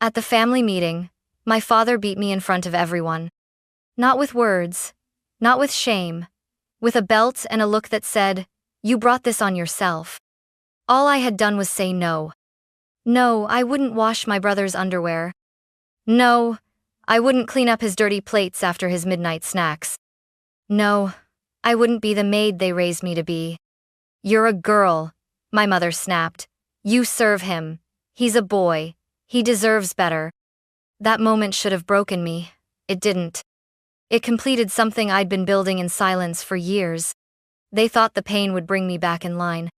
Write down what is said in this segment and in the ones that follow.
At the family meeting, my father beat me in front of everyone. Not with words, not with shame, with a belt and a look that said, "You brought this on yourself." All I had done was say no. No, I wouldn't wash my brother's underwear. No, I wouldn't clean up his dirty plates after his midnight snacks. No, I wouldn't be the maid they raised me to be. "You're a girl," my mother snapped. "You serve him. He's a boy. He deserves better." That moment should have broken me. It didn't. It completed something I'd been building in silence for years. They thought the pain would bring me back in line.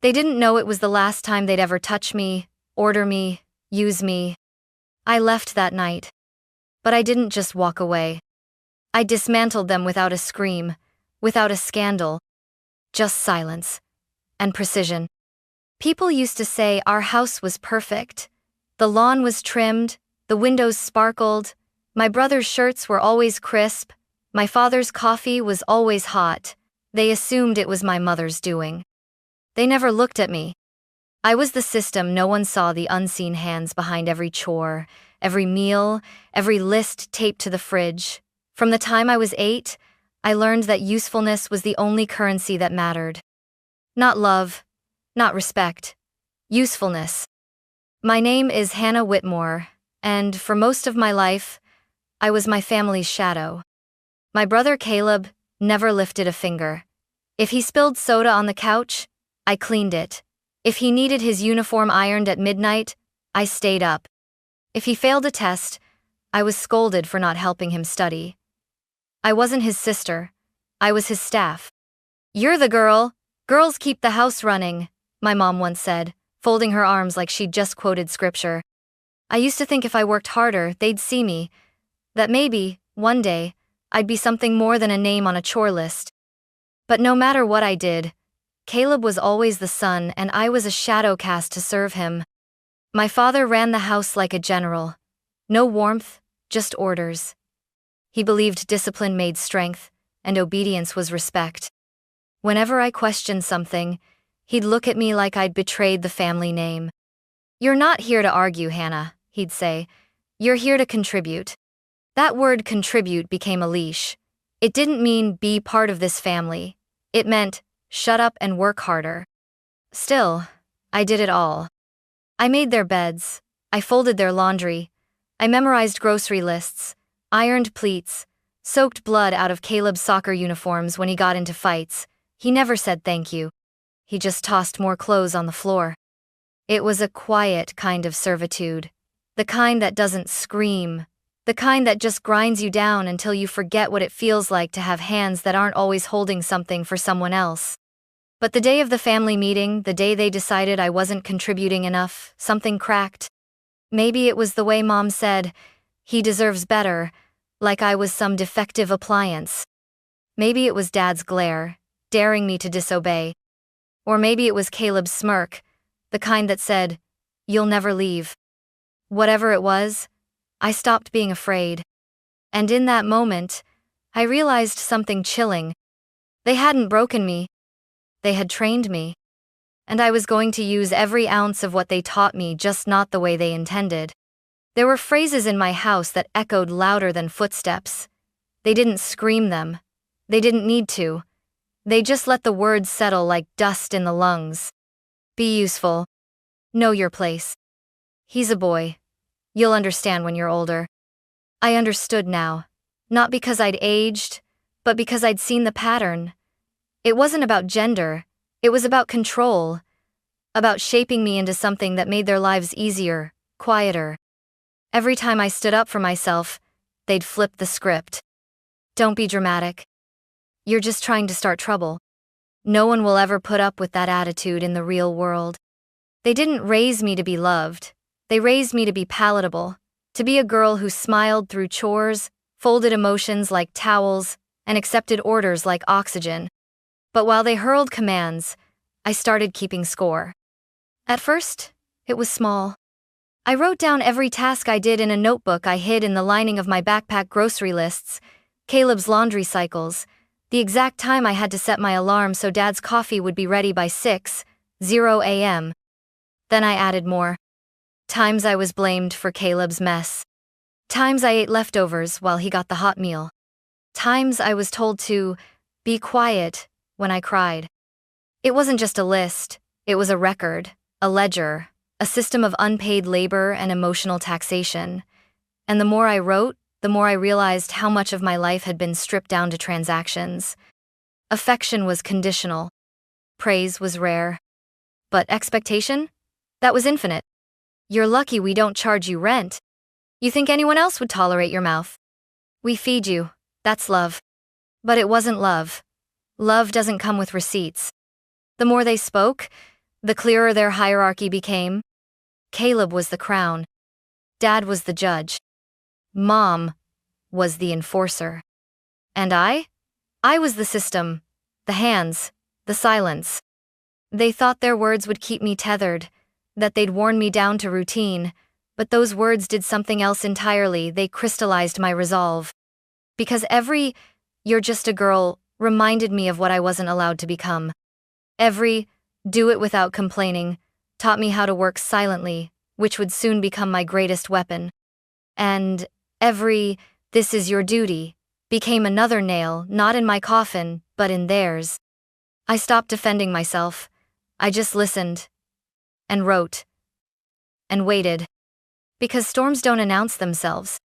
They didn't know it was the last time they'd ever touch me, order me, use me. I left that night. But I didn't just walk away. I dismantled them without a scream, without a scandal. Just silence. And precision. People used to say our house was perfect. The lawn was trimmed, the windows sparkled, my brother's shirts were always crisp, my father's coffee was always hot. They assumed it was my mother's doing. They never looked at me. I was the system. No one saw the unseen hands behind every chore, every meal, every list taped to the fridge. From the time I was 8, I learned that usefulness was the only currency that mattered. Not love, not respect. Usefulness. My name is Hannah Whitmore, and for most of my life, I was my family's shadow. My brother Caleb never lifted a finger. If he spilled soda on the couch, I cleaned it. If he needed his uniform ironed at midnight, I stayed up. If he failed a test, I was scolded for not helping him study. I wasn't his sister. I was his staff. "You're the girl. Girls keep the house running," my mom once said, folding her arms like she'd just quoted scripture. I used to think if I worked harder, they'd see me. That maybe, one day, I'd be something more than a name on a chore list. But no matter what I did, Caleb was always the son and I was a shadow cast to serve him. My father ran the house like a general. No warmth, just orders. He believed discipline made strength, and obedience was respect. Whenever I questioned something, he'd look at me like I'd betrayed the family name. "You're not here to argue, Hannah," he'd say. "You're here to contribute." That word contribute became a leash. It didn't mean be part of this family. It meant shut up and work harder. Still, I did it all. I made their beds. I folded their laundry. I memorized grocery lists, ironed pleats, soaked blood out of Caleb's soccer uniforms when he got into fights. He never said thank you. He just tossed more clothes on the floor. It was a quiet kind of servitude. The kind that doesn't scream. The kind that just grinds you down until you forget what it feels like to have hands that aren't always holding something for someone else. But the day of the family meeting, the day they decided I wasn't contributing enough, something cracked. Maybe it was the way Mom said, "He deserves better," like I was some defective appliance. Maybe it was Dad's glare, daring me to disobey. Or maybe it was Caleb's smirk, the kind that said, "You'll never leave." Whatever it was, I stopped being afraid. And in that moment, I realized something chilling. They hadn't broken me. They had trained me. And I was going to use every ounce of what they taught me, just not the way they intended. There were phrases in my house that echoed louder than footsteps. They didn't scream them. They didn't need to. They just let the words settle like dust in the lungs. Be useful. Know your place. He's a boy. You'll understand when you're older. I understood now. Not because I'd aged, but because I'd seen the pattern. It wasn't about gender. It was about control. About shaping me into something that made their lives easier, quieter. Every time I stood up for myself, they'd flip the script. "Don't be dramatic. You're just trying to start trouble. No one will ever put up with that attitude in the real world." They didn't raise me to be loved. They raised me to be palatable, to be a girl who smiled through chores, folded emotions like towels, and accepted orders like oxygen. But while they hurled commands, I started keeping score. At first, it was small. I wrote down every task I did in a notebook I hid in the lining of my backpack: grocery lists, Caleb's laundry cycles, the exact time I had to set my alarm so Dad's coffee would be ready by 6:00 a.m. Then I added more. Times I was blamed for Caleb's mess. Times I ate leftovers while he got the hot meal. Times I was told to be quiet when I cried. It wasn't just a list, it was a record, a ledger, a system of unpaid labor and emotional taxation. And the more I wrote, the more I realized how much of my life had been stripped down to transactions. Affection was conditional. Praise was rare. But expectation? That was infinite. You're lucky we don't charge you rent. You think anyone else would tolerate your mouth? We feed you. That's love. But it wasn't love. Love doesn't come with receipts. The more they spoke, the clearer their hierarchy became. Caleb was the crown. Dad was the judge. Mom was the enforcer. And I was the system, the hands, the silence. They thought their words would keep me tethered, that they'd worn me down to routine, but those words did something else entirely. They crystallized my resolve. Because every "you're just a girl" reminded me of what I wasn't allowed to become. Every "do it without complaining" taught me how to work silently, which would soon become my greatest weapon. And every "this is your duty" became another nail, not in my coffin, but in theirs. I stopped defending myself. I just listened. And wrote. And waited. Because storms don't announce themselves.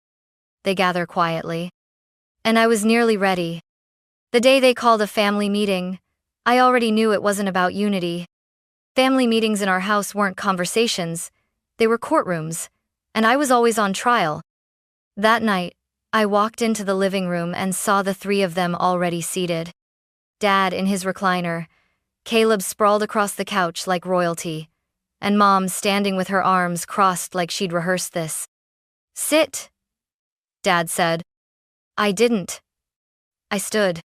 They gather quietly. And I was nearly ready. The day they called a family meeting, I already knew it wasn't about unity. Family meetings in our house weren't conversations, they were courtrooms, and I was always on trial. That night, I walked into the living room and saw the three of them already seated. Dad in his recliner, Caleb sprawled across the couch like royalty, and Mom standing with her arms crossed like she'd rehearsed this. "Sit," Dad said. I didn't. I stood.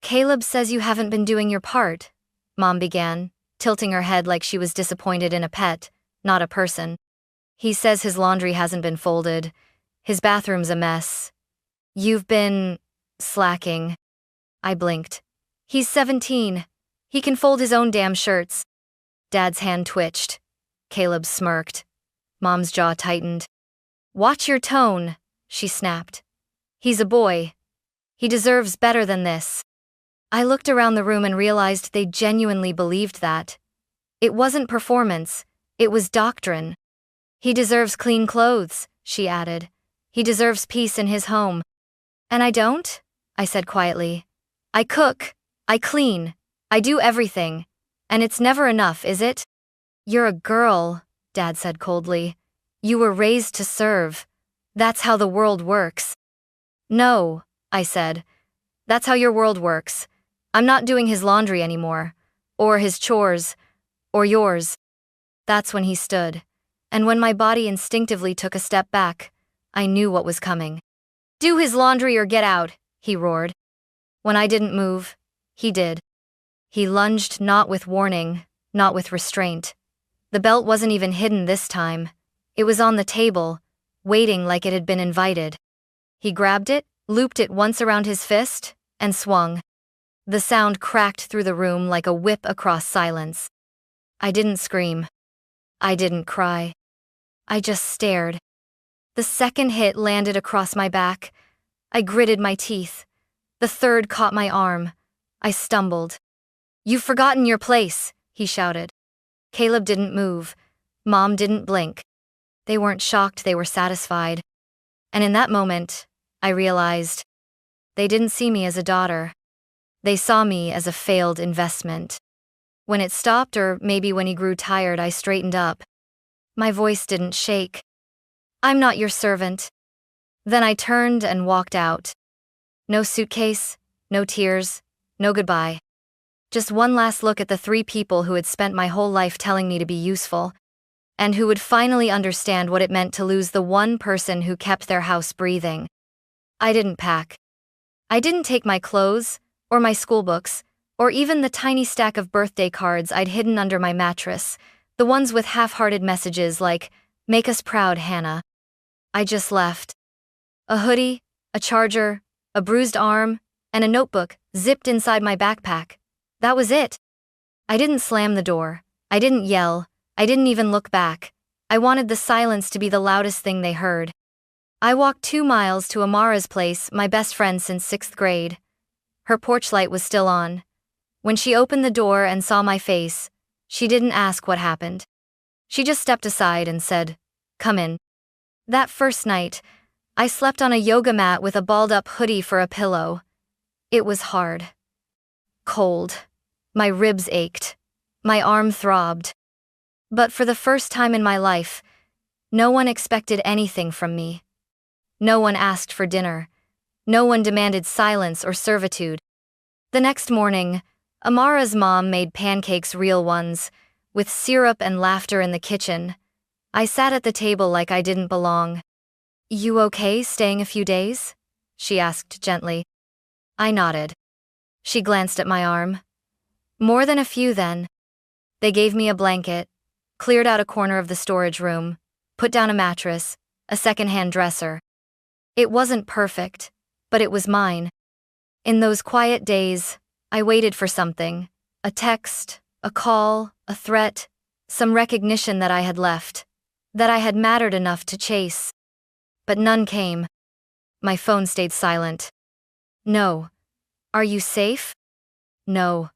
"Caleb says you haven't been doing your part," Mom began, tilting her head like she was disappointed in a pet, not a person. "He says his laundry hasn't been folded. His bathroom's a mess. You've been slacking." I blinked. "He's 17. He can fold his own damn shirts." Dad's hand twitched. Caleb smirked. Mom's jaw tightened. "Watch your tone," she snapped. "He's a boy. He deserves better than this." I looked around the room and realized they genuinely believed that. It wasn't performance, it was doctrine. "He deserves clean clothes," she added. "He deserves peace in his home." "And I don't?" I said quietly. "I cook, I clean, I do everything. And it's never enough, is it?" "You're a girl," Dad said coldly. "You were raised to serve. That's how the world works." "No," I said. "That's how your world works. I'm not doing his laundry anymore. Or his chores. Or yours." That's when he stood. And when my body instinctively took a step back, I knew what was coming. "Do his laundry or get out," he roared. When I didn't move, he did. He lunged, not with warning, not with restraint. The belt wasn't even hidden this time. It was on the table, waiting like it had been invited. He grabbed it, looped it once around his fist, and swung. The sound cracked through the room like a whip across silence. I didn't scream. I didn't cry. I just stared. The second hit landed across my back. I gritted my teeth. The third caught my arm. I stumbled. "You've forgotten your place," he shouted. Caleb didn't move. Mom didn't blink. They weren't shocked, they were satisfied. And in that moment, I realized they didn't see me as a daughter. They saw me as a failed investment. When it stopped, or maybe when he grew tired, I straightened up. My voice didn't shake. "I'm not your servant." Then I turned and walked out. No suitcase, no tears, no goodbye. Just one last look at the three people who had spent my whole life telling me to be useful, and who would finally understand what it meant to lose the one person who kept their house breathing. I didn't pack. I didn't take my clothes, or my school books, or even the tiny stack of birthday cards I'd hidden under my mattress, the ones with half-hearted messages like, "Make us proud, Hannah." I just left. A hoodie, a charger, a bruised arm, and a notebook zipped inside my backpack. That was it. I didn't slam the door. I didn't yell. I didn't even look back. I wanted the silence to be the loudest thing they heard. I walked 2 miles to Amara's place, my best friend since 6th grade. Her porch light was still on. When she opened the door and saw my face, she didn't ask what happened. She just stepped aside and said, "Come in." That first night, I slept on a yoga mat with a balled-up hoodie for a pillow. It was hard. Cold. My ribs ached. My arm throbbed. But for the first time in my life, no one expected anything from me. No one asked for dinner. No one demanded silence or servitude. The next morning, Amara's mom made pancakes, real ones, with syrup and laughter in the kitchen. I sat at the table like I didn't belong. "You okay staying a few days?" she asked gently. I nodded. She glanced at my arm. "More than a few then." They gave me a blanket, cleared out a corner of the storage room, put down a mattress, a second-hand dresser. It wasn't perfect, but it was mine. In those quiet days, I waited for something, a text, a call, a threat, some recognition that I had left, that I had mattered enough to chase. But none came. My phone stayed silent. "No. Are you safe?" "No.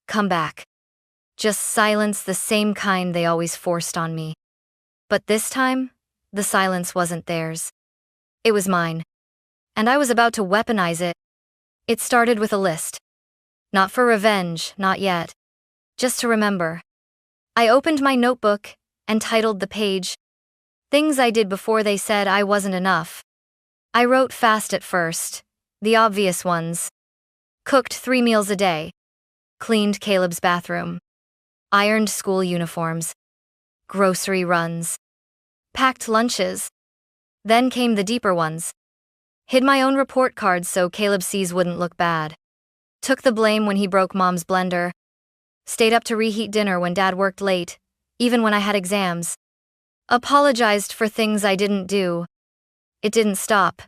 Come back." Just silence, the same kind they always forced on me. But this time, the silence wasn't theirs. It was mine. And I was about to weaponize it. It started with a list. Not for revenge, not yet. Just to remember. I opened my notebook and titled the page, "Things I Did Before They Said I Wasn't Enough." I wrote fast at first, the obvious ones. Cooked 3 meals a day. Cleaned Caleb's bathroom. Ironed school uniforms. Grocery runs. Packed lunches. Then came the deeper ones. Hid my own report cards so Caleb C's wouldn't look bad. Took the blame when he broke Mom's blender. Stayed up to reheat dinner when Dad worked late, even when I had exams. Apologized for things I didn't do. It didn't stop.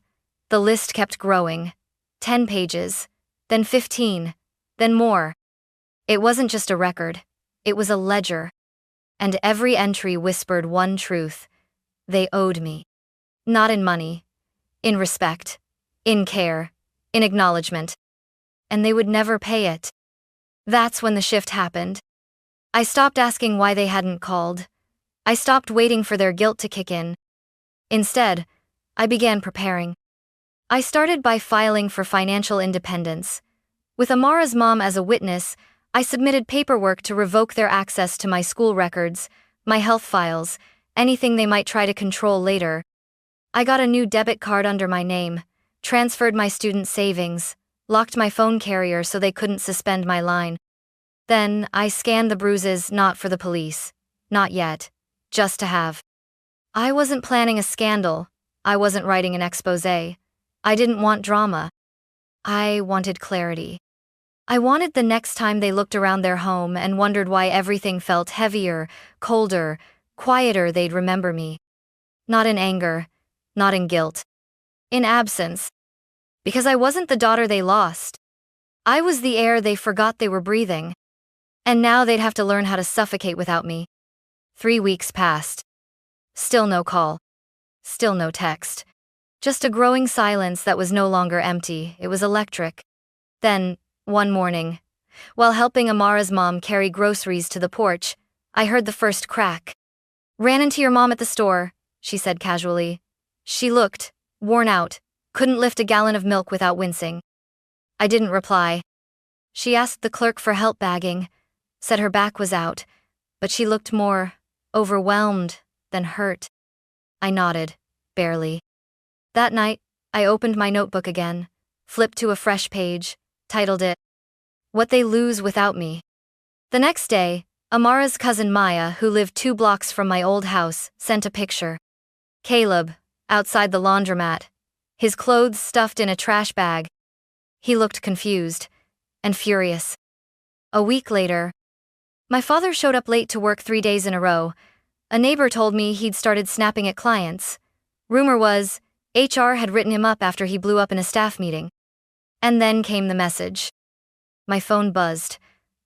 The list kept growing. 10 pages, then 15, then more. It wasn't just a record, it was a ledger. And every entry whispered one truth: they owed me. Not in money, in respect, in care, in acknowledgement. And they would never pay it. That's when the shift happened. I stopped asking why they hadn't called. I stopped waiting for their guilt to kick in. Instead, I began preparing. I started by filing for financial independence. With Amara's mom as a witness, I submitted paperwork to revoke their access to my school records, my health files, anything they might try to control later. I got a new debit card under my name, transferred my student savings, locked my phone carrier so they couldn't suspend my line. Then, I scanned the bruises, not for the police. Not yet. Just to have. I wasn't planning a scandal. I wasn't writing an exposé. I didn't want drama. I wanted clarity. I wanted the next time they looked around their home and wondered why everything felt heavier, colder, quieter, they'd remember me. Not in anger, not in guilt. In absence. Because I wasn't the daughter they lost. I was the air they forgot they were breathing. And now they'd have to learn how to suffocate without me. 3 weeks passed. Still no call. Still no text. Just a growing silence that was no longer empty, it was electric. Then, one morning, while helping Amara's mom carry groceries to the porch, I heard the first crack. "Ran into your mom at the store," she said casually. She looked worn out, couldn't lift a gallon of milk without wincing. I didn't reply. She asked the clerk for help bagging, said her back was out, but she looked more overwhelmed than hurt. I nodded, barely. That night, I opened my notebook again, flipped to a fresh page, titled it, "What They Lose Without Me." The next day, Amara's cousin Maya, who lived 2 blocks from my old house, sent a picture. Caleb, outside the laundromat, his clothes stuffed in a trash bag. He looked confused and furious. A week later, my father showed up late to work 3 days in a row. A neighbor told me he'd started snapping at clients. Rumor was, HR had written him up after he blew up in a staff meeting. And then came the message. My phone buzzed,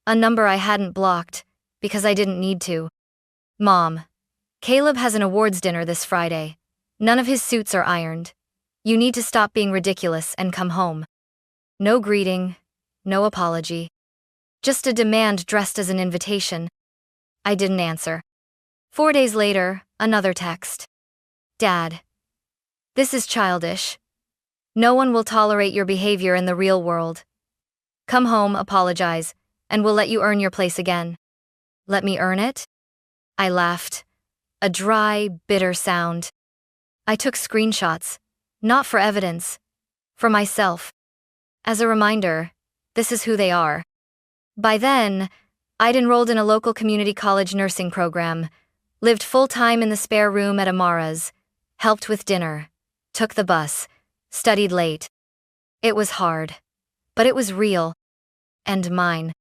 a number I hadn't blocked, because I didn't need to. "Mom, Caleb has an awards dinner this Friday. None of his suits are ironed. You need to stop being ridiculous and come home. No greeting, no apology. Just a demand dressed as an invitation. I didn't answer. 4 days later, another text. Dad. This is childish. No one will tolerate your behavior in the real world. Come home, apologize, and we'll let you earn your place again. Let me earn it? I laughed. A dry, bitter sound. I took screenshots, not for evidence, for myself. As a reminder, this is who they are. By then, I'd enrolled in a local community college nursing program, lived full-time in the spare room at Amara's, helped with dinner, took the bus, studied late. It was hard, but it was real. And mine.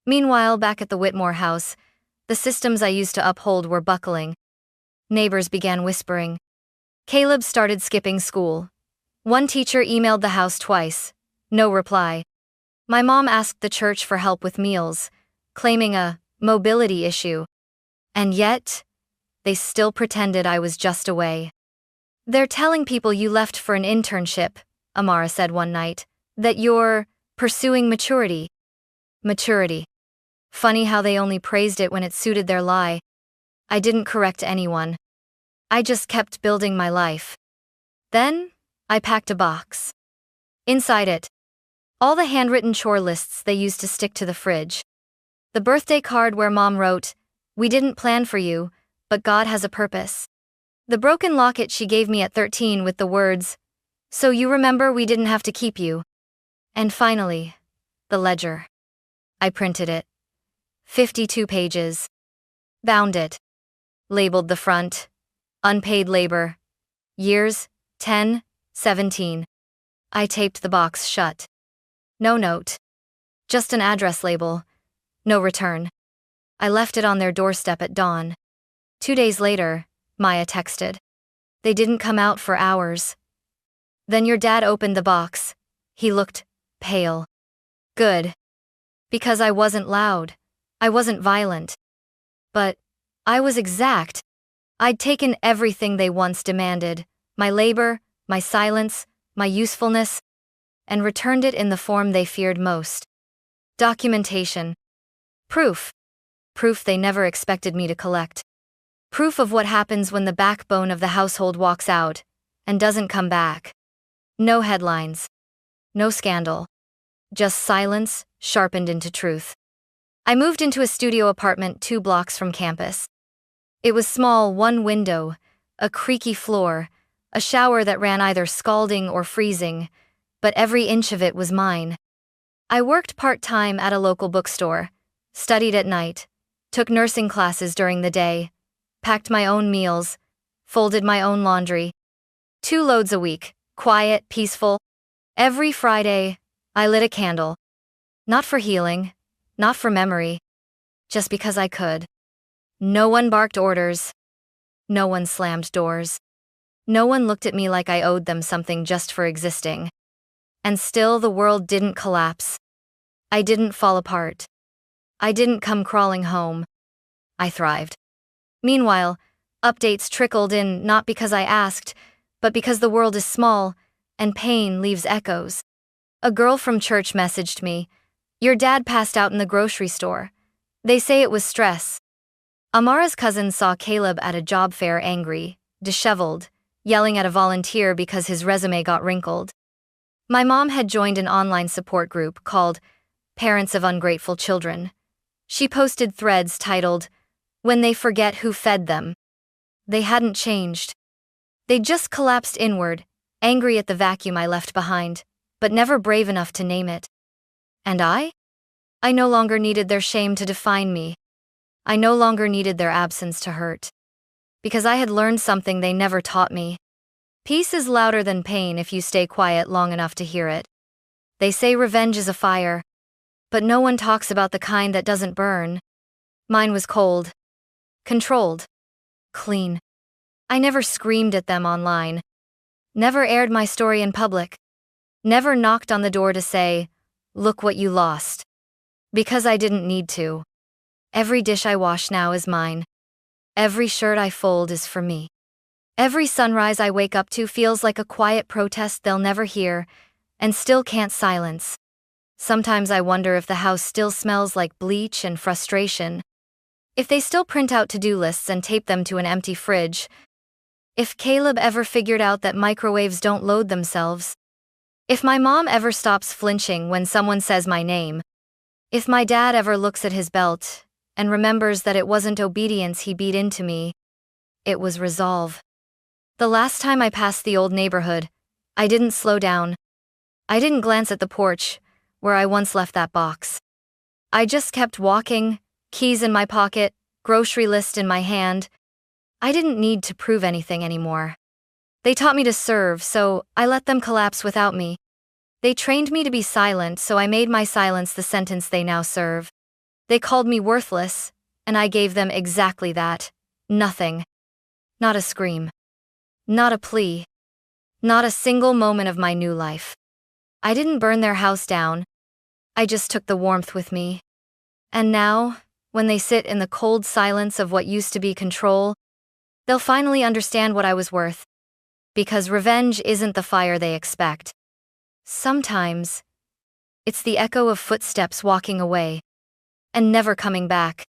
Meanwhile, back at the Whitmore house, the systems I used to uphold were buckling. Neighbors began whispering. Caleb started skipping school. One teacher emailed the house twice. No reply. My mom asked the church for help with meals, claiming a mobility issue. And yet, they still pretended I was just away. They're telling people you left for an internship, Amara said one night, that you're pursuing maturity. Maturity. Funny how they only praised it when it suited their lie. I didn't correct anyone. I just kept building my life. Then, I packed a box. Inside it, all the handwritten chore lists they used to stick to the fridge. The birthday card where Mom wrote, "We didn't plan for you, but God has a purpose." The broken locket she gave me at 13 with the words, "So you remember we didn't have to keep you." And finally, the ledger. I printed it. 52 pages. Bound it. Labeled the front. Unpaid labor. Years, 10, 17. I taped the box shut. No note. Just an address label. No return. I left it on their doorstep at dawn. 2 days later, Maya texted. They didn't come out for hours. Then your dad opened the box. He looked pale. Good. Because I wasn't loud. I wasn't violent. But I was exact. I'd taken everything they once demanded, my labor, my silence, my usefulness, and returned it in the form they feared most. Documentation. Proof. Proof they never expected me to collect. Proof of what happens when the backbone of the household walks out and doesn't come back. No headlines. No scandal. Just silence, sharpened into truth. I moved into a studio apartment 2 blocks from campus. It was small, 1 window, a creaky floor, a shower that ran either scalding or freezing, but every inch of it was mine. I worked part-time at a local bookstore, studied at night, took nursing classes during the day, packed my own meals, folded my own laundry. 2 loads a week, quiet, peaceful. Every Friday, I lit a candle. Not for healing, not for memory, just because I could. No one barked orders. No one slammed doors. No one looked at me like I owed them something just for existing. And still the world didn't collapse. I didn't fall apart. I didn't come crawling home. I thrived. Meanwhile, updates trickled in not because I asked, but because the world is small, and pain leaves echoes. A girl from church messaged me, "Your dad passed out in the grocery store. They say it was stress." Amara's cousin saw Caleb at a job fair angry, disheveled, yelling at a volunteer because his resume got wrinkled. My mom had joined an online support group called Parents of Ungrateful Children. She posted threads titled, "When They Forget Who Fed Them." They hadn't changed. They just collapsed inward, angry at the vacuum I left behind, but never brave enough to name it. And I? I no longer needed their shame to define me. I no longer needed their absence to hurt. Because I had learned something they never taught me. Peace is louder than pain if you stay quiet long enough to hear it. They say revenge is a fire, but no one talks about the kind that doesn't burn. Mine was cold. Controlled. Clean. I never screamed at them online. Never aired my story in public. Never knocked on the door to say, "Look what you lost." Because I didn't need to. Every dish I wash now is mine. Every shirt I fold is for me. Every sunrise I wake up to feels like a quiet protest they'll never hear, and still can't silence. Sometimes I wonder if the house still smells like bleach and frustration. If they still print out to-do lists and tape them to an empty fridge. If Caleb ever figured out that microwaves don't load themselves. If my mom ever stops flinching when someone says my name. If my dad ever looks at his belt and remembers that it wasn't obedience he beat into me, it was resolve. The last time I passed the old neighborhood, I didn't slow down. I didn't glance at the porch, where I once left that box. I just kept walking, keys in my pocket, grocery list in my hand. I didn't need to prove anything anymore. They taught me to serve, so I let them collapse without me. They trained me to be silent, so I made my silence the sentence they now serve. They called me worthless, and I gave them exactly that. Nothing. Not a scream. Not a plea. Not a single moment of my new life. I didn't burn their house down. I just took the warmth with me. And now, when they sit in the cold silence of what used to be control, they'll finally understand what I was worth. Because revenge isn't the fire they expect. Sometimes, it's the echo of footsteps walking away and never coming back.